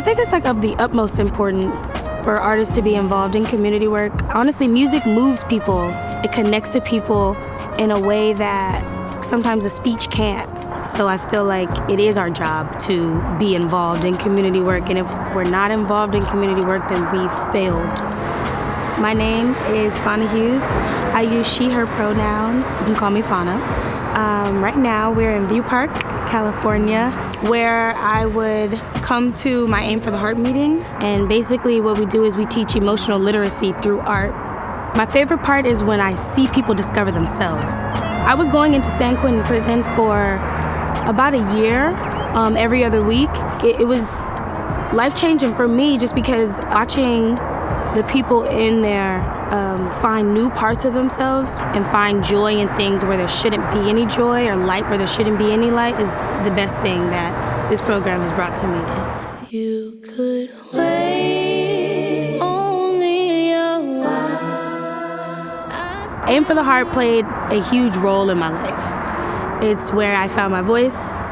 I think it's like of the utmost importance for artists to be involved in community work. Honestly, music moves people. It connects to people in a way that sometimes a speech can't. So I feel like it is our job to be involved in community work, and if we're not involved in community work, then we failed. My name is Fana Hues. I use she, her pronouns. You can call me Fana. Right now we're in View Park, California, where I would come to my Aim for the Heart meetings, and basically what we do is we teach emotional literacy through art. My favorite part is when I see people discover themselves. I was going into San Quentin prison for about a year, every other week. It was life-changing for me just because watching the people in there find new parts of themselves and find joy in things where there shouldn't be any joy, or light where there shouldn't be any light, is the best thing that this program has brought to me. If you could wait only a while. Aim for the Heart played a huge role in my life. It's where I found my voice,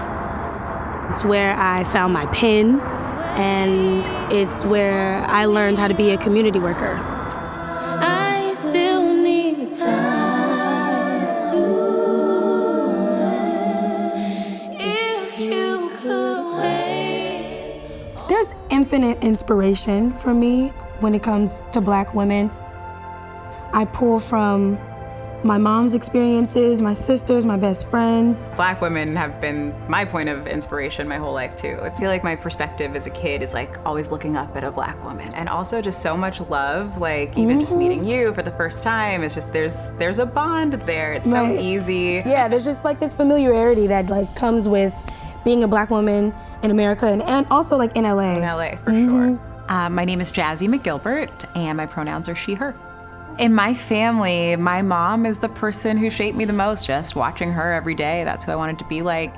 it's where I found my pen, and it's where I learned how to be a community worker. I still need time if you could wait. There's infinite inspiration for me when it comes to Black women. I pull from my mom's experiences, my sisters, my best friends. Black women have been my point of inspiration my whole life too. I feel like my perspective as a kid is like always looking up at a Black woman. And also just so much love, like even just meeting you for the first time, it's just there's a bond there. It's so easy. Yeah, there's just like this familiarity that like comes with being a Black woman in America and also like in LA. In LA, for sure. My name is Jazzi McGilbert and my pronouns are she, her. In my family, my mom is the person who shaped me the most. Just watching her every day, that's who I wanted to be like.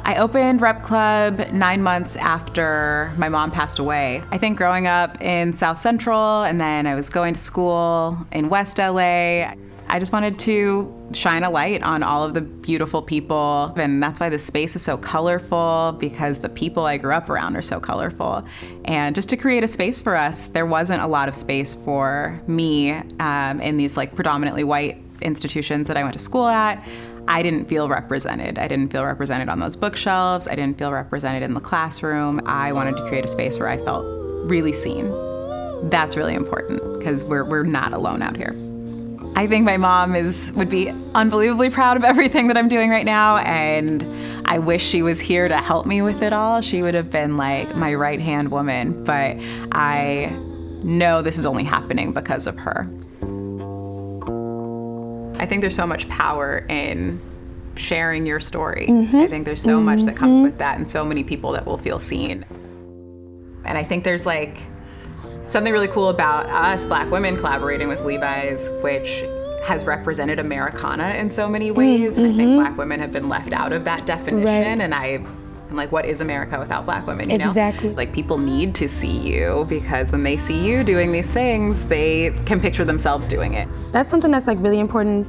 I opened Rep Club 9 months after my mom passed away. I think growing up in South Central, and then I was going to school in West LA, I just wanted to shine a light on all of the beautiful people. And that's why this space is so colorful, because the people I grew up around are so colorful. And just to create a space for us, there wasn't a lot of space for me in these like predominantly white institutions that I went to school at. I didn't feel represented. I didn't feel represented on those bookshelves. I didn't feel represented in the classroom. I wanted to create a space where I felt really seen. That's really important, because we're not alone out here. I think my mom would be unbelievably proud of everything that I'm doing right now, and I wish she was here to help me with it all. She would have been like my right-hand woman, but I know this is only happening because of her. I think there's so much power in sharing your story. I think there's so much that comes with that, and so many people that will feel seen. And I think there's like something really cool about us Black women collaborating with Levi's, which has represented Americana in so many ways. And I think Black women have been left out of that definition. And I'm like, what is America without Black women, you know? Exactly. Like, people need to see you, because when they see you doing these things, they can picture themselves doing it. That's something that's like really important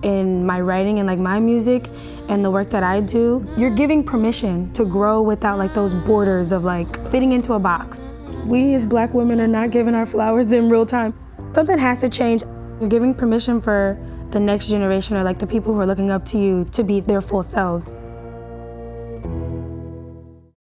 in my writing and like my music and the work that I do. You're giving permission to grow without like those borders of like fitting into a box. We as Black women are not giving our flowers in real time. Something has to change. You're giving permission for the next generation, or like the people who are looking up to you, to be their full selves.